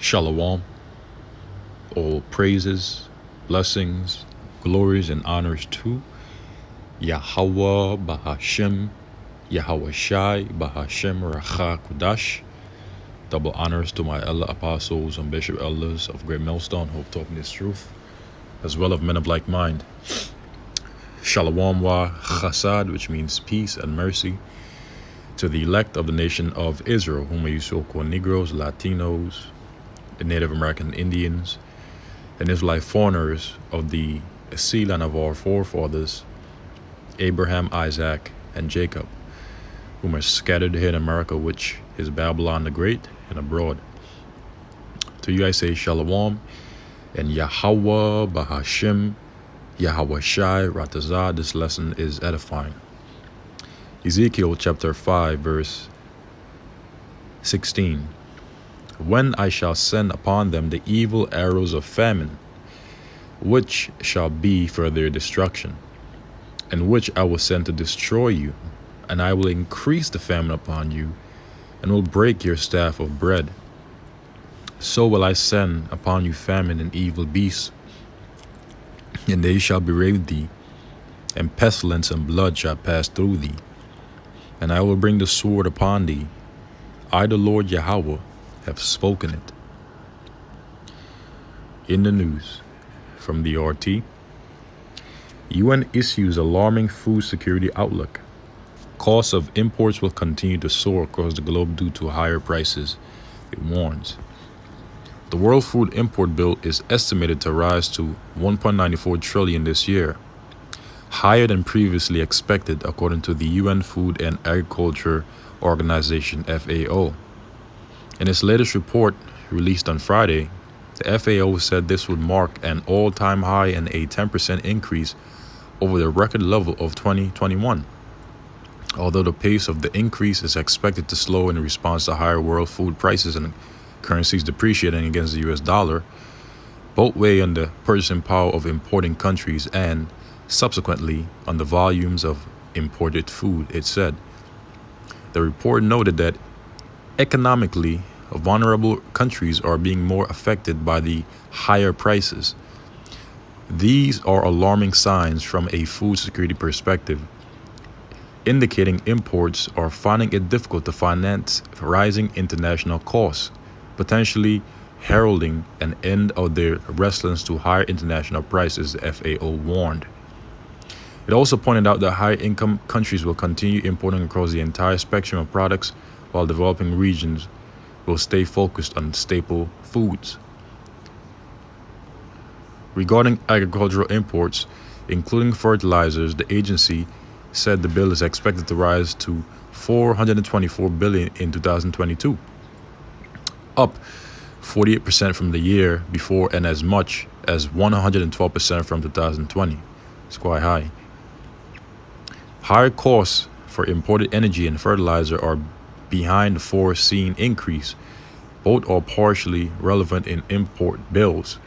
Shalom, all praises, blessings, glories, and honors to Yahweh Bahashem, Yahweh Shai Bahashem Racha Kudash. Double honors to my elder apostles and bishop elders of Great Millstone, who have taught me this truth, as well as men of like mind. Shalom wa chasad, which means peace and mercy, to the elect of the nation of Israel, whom we so call Negroes, Latinos, the Native American Indians, and Israelite foreigners of the sea land of our forefathers, Abraham, Isaac, and Jacob, whom are scattered here in America, which is Babylon the Great, and abroad. To you I say Shalom, and Yahweh Bahashem, Yahweh Shai Ratazah. This lesson is edifying. Ezekiel chapter 5, verse 16. When I shall send upon them the evil arrows of famine, which shall be for their destruction, and which I will send to destroy you, and I will increase the famine upon you, and will break your staff of bread. So will I send upon you famine and evil beasts, and they shall berate thee, and pestilence and blood shall pass through thee. And I will bring the sword upon thee. I, the Lord Yahweh, have spoken it. In the news from the RT, UN issues alarming food security outlook. Costs of imports will continue to soar across the globe due to higher prices, it warns. The World Food Import Bill is estimated to rise to $1.94 trillion this year, higher than previously expected, according to the UN Food and Agriculture Organization, FAO. In its latest report, released on Friday, the FAO said this would mark an all-time high and a 10% increase over the record level of 2021. Although the pace of the increase is expected to slow in response to higher world food prices and currencies depreciating against the US dollar, both weigh on the purchasing power of importing countries and, subsequently, on the volumes of imported food, it said. The report noted that economically vulnerable countries are being more affected by the higher prices. These are alarming signs from a food security perspective, indicating imports are finding it difficult to finance rising international costs, potentially heralding an end of their resilience to higher international prices, the FAO warned. It also pointed out that higher income countries will continue importing across the entire spectrum of products, while developing regions will stay focused on staple foods. Regarding agricultural imports, including fertilizers, the agency said the bill is expected to rise to $424 billion in 2022, up 48% from the year before and as much as 112% from 2020. It's quite high. Higher costs for imported energy and fertilizer are behind the foreseen increase. Both are partially relevant in import bills,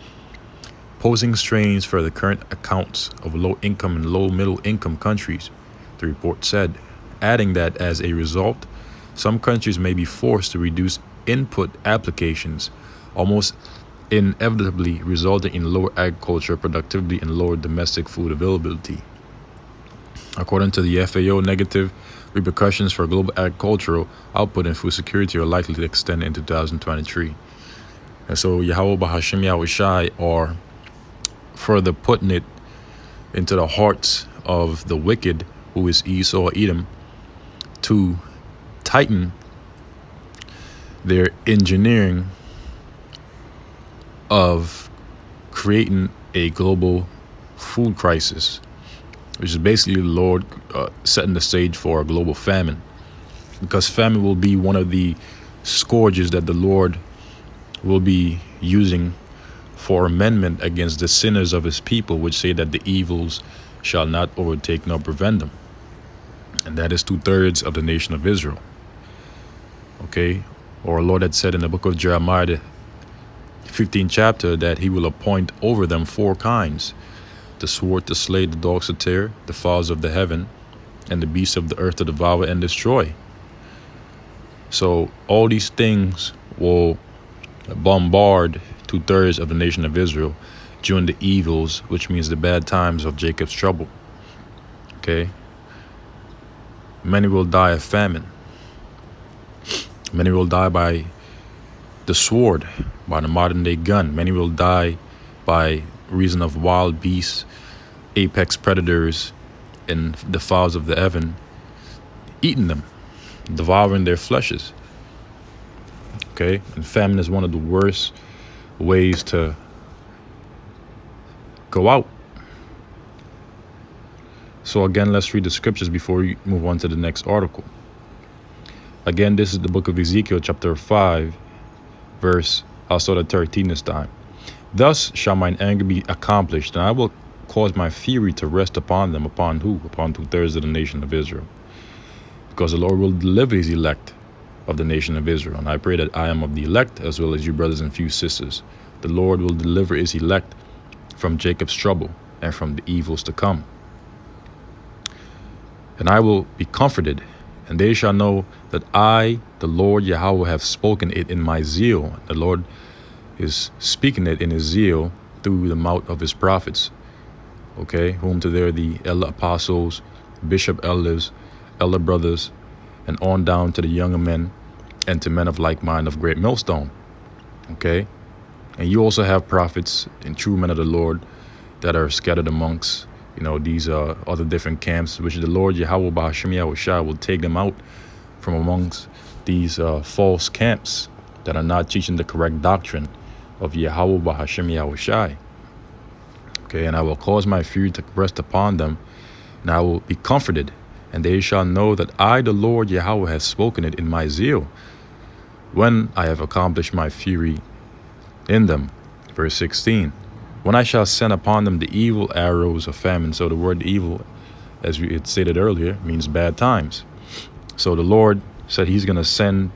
posing strains for the current accounts of low-income and low-middle-income countries, the report said, adding that as a result, some countries may be forced to reduce input applications, almost inevitably resulting in lower agriculture productivity and lower domestic food availability. According to the FAO, negative repercussions for global agricultural output and food security are likely to extend in 2023. And so Yahweh Bahashem, Yahweh Shai are further putting it into the hearts of the wicked, who is Esau or Edom, to tighten their engineering of creating a global food crisis, which is basically the Lord setting the stage for a global famine, because famine will be one of the scourges that the Lord will be using for amendment against the sinners of his people, which say that the evils shall not overtake nor prevent them. And that is 2/3 of the nation of Israel. Okay? Or our Lord had said in the book of Jeremiah, the 15th chapter, that he will appoint over them 4 kinds: the sword to slay, the dogs to tear, the fowls of the heaven, and the beasts of the earth to devour and destroy. So all these things will bombard 2/3 of the nation of Israel during the evils, which means the bad times of Jacob's trouble. Okay? Many will die of famine. Many will die by the sword, by the modern day gun. Many will die by reason of wild beasts, apex predators, and the fowls of the heaven eating them, devouring their fleshes. Okay? And famine is one of the worst ways to go out. So again, let's read the scriptures before we move on to the next article. Again, this is the book of Ezekiel, chapter 5, verse, I'll start at 13 this time. Thus shall mine anger be accomplished, and I will cause my fury to rest upon them. Upon who? Upon 2/3 of the nation of Israel. Because the Lord will deliver his elect of the nation of Israel. And I pray that I am of the elect, as well as you brothers and few sisters. The Lord will deliver his elect from Jacob's trouble and from the evils to come. And I will be comforted, and they shall know that I, the Lord Yahweh, have spoken it in my zeal. The Lord is speaking it in his zeal through the mouth of his prophets. Okay, whom to there the elder apostles, bishop elders, elder brothers, and on down to the younger men and to men of like mind of great millstone. Okay, and you also have prophets and true men of the Lord that are scattered amongst these other different camps, which the Lord Yahweh B'Hashem Yahushua will take them out from amongst these false camps that are not teaching the correct doctrine of Yahweh B'Hashem Yahushua. Okay, and I will cause my fury to rest upon them, and I will be comforted, and they shall know that I, the Lord Yahweh, has spoken it in my zeal, when I have accomplished my fury in them. Verse 16. When I shall send upon them the evil arrows of famine. So the word evil, as we had stated earlier, means bad times. So the Lord said he's going to send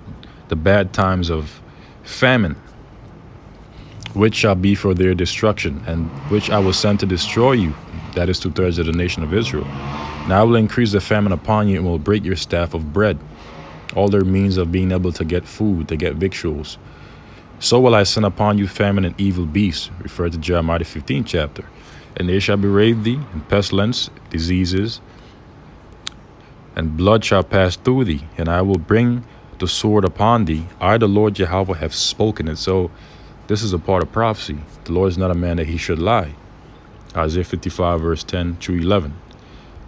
the bad times of famine, which shall be for their destruction, and which I will send to destroy you. That is 2/3 of the nation of Israel. And I will increase the famine upon you, and will break your staff of bread, all their means of being able to get food, to get victuals. So will I send upon you famine and evil beasts, referred to Jeremiah the 15th chapter. And they shall berate thee, and pestilence, diseases, and blood shall pass through thee, and I will bring the sword upon thee. I, the Lord Yahweh, have spoken it. So this is a part of prophecy. The Lord is not a man that he should lie. Isaiah 55, verse 10 through 11.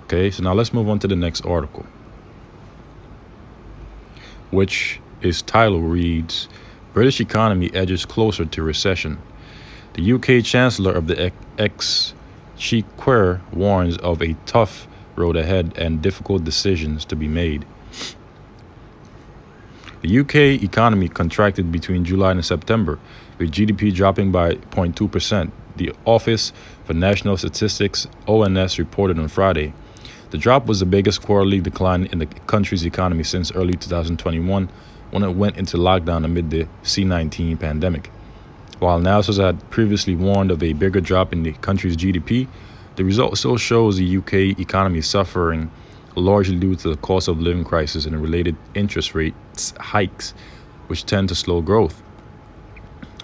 Okay, so now let's move on to the next article, which is title reads, British economy edges closer to recession. The UK Chancellor of the Exchequer warns of a tough road ahead and difficult decisions to be made. The UK economy contracted between July and September, with GDP dropping by 0.2%. The Office for National Statistics, ONS, reported on Friday. The drop was the biggest quarterly decline in the country's economy since early 2021, when it went into lockdown amid the C-19 pandemic. While NASA had previously warned of a bigger drop in the country's GDP, the result still shows the UK economy suffering largely due to the cost of living crisis and related interest rate hikes, which tend to slow growth.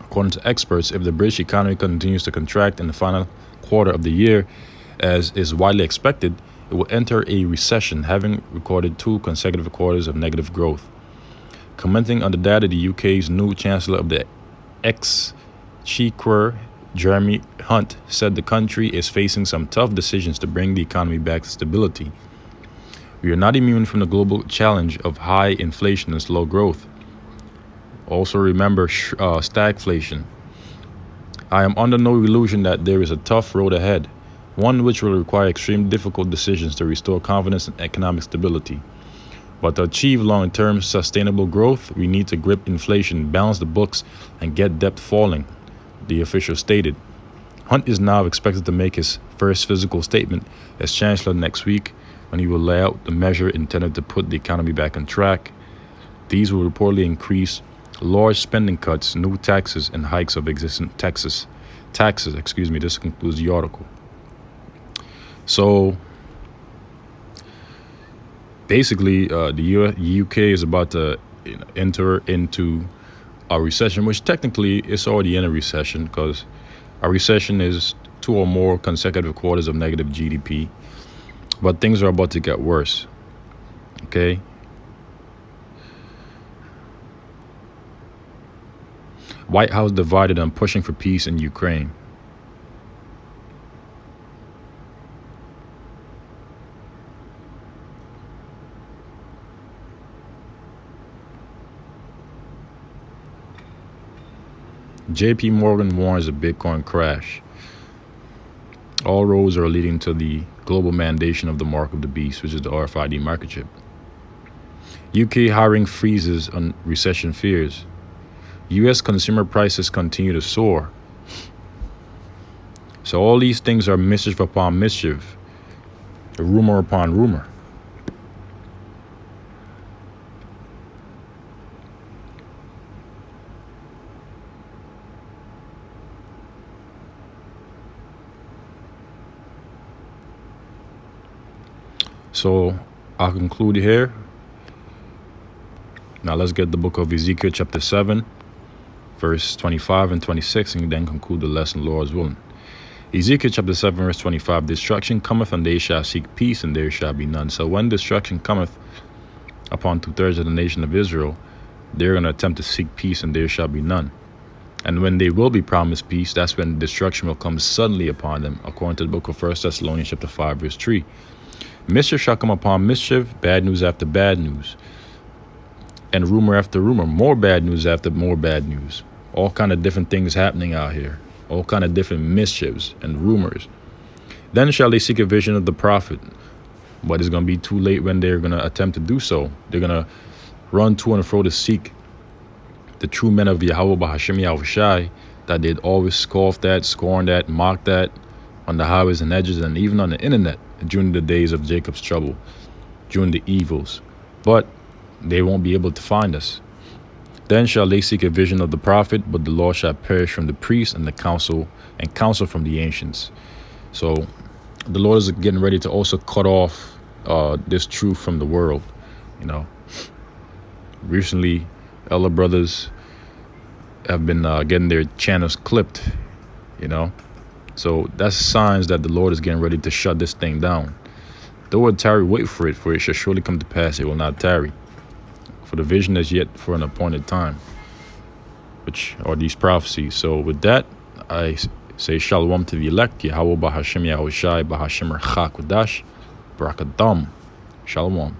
According to experts, if the British economy continues to contract in the final quarter of the year, as is widely expected, it will enter a recession, having recorded 2 consecutive quarters of negative growth. Commenting on the data, the UK's new Chancellor of the Exchequer, Jeremy Hunt, said the country is facing some tough decisions to bring the economy back to stability. We are not immune from the global challenge of high inflation and slow growth. Also remember stagflation. I am under no illusion that there is a tough road ahead, one which will require extreme difficult decisions to restore confidence and economic stability. But to achieve long-term sustainable growth, we need to grip inflation, balance the books, and get debt falling, the official stated. Hunt is now expected to make his first physical statement as Chancellor next week, when he will lay out the measure intended to put the economy back on track. These will reportedly increase large spending cuts, new taxes, and hikes of existing taxes. This concludes the article. So basically, the UK is about to enter into a recession, which technically is already in a recession, because a recession is 2 or more consecutive quarters of negative GDP. But things are about to get worse. Okay. White House divided on pushing for peace in Ukraine. JP Morgan warns a Bitcoin crash. All roads are leading to the global mandation of the mark of the beast, which is the RFID microchip. UK hiring freezes on recession fears. US consumer prices continue to soar. So all these things are mischief upon mischief, rumor upon rumor. So I'll conclude here. Now let's get the book of Ezekiel chapter 7, verse 25 and 26, and then conclude the lesson, Lord's willing. Ezekiel chapter 7, verse 25, destruction cometh, and they shall seek peace, and there shall be none. So when destruction cometh upon 2/3 of the nation of Israel, they're going to attempt to seek peace, and there shall be none. And when they will be promised peace, that's when destruction will come suddenly upon them, according to the book of 1 Thessalonians chapter 5, verse 3. Mischief shall come upon mischief, bad news after bad news, and rumor after rumor, more bad news after more bad news. All kind of different things happening out here, all kind of different mischiefs and rumors. Then shall they seek a vision of the prophet, but it's going to be too late when they're going to attempt to do so. They're going to run to and fro to seek the true men of Yahweh Bahashim Yahushai that they'd always scoffed at, scorned at, mocked at on the highways and edges, and even on the internet during the days of Jacob's trouble, during the evils. But they won't be able to find us. Then shall they seek a vision of the prophet, but the law shall perish from the priest and the council, and counsel from the ancients. So the Lord is getting ready to also cut off this truth from the world. You know, recently, elder brothers have been getting their channels clipped. You know, so that's signs that the Lord is getting ready to shut this thing down. Though it tarry, wait for it shall surely come to pass. It will not tarry. For the vision is yet for an appointed time, which are these prophecies. So with that, I say shalom to the elect. Yahweh Bahashim Yahushai Bahashim Rachak Wadash Barakadam. Shalom.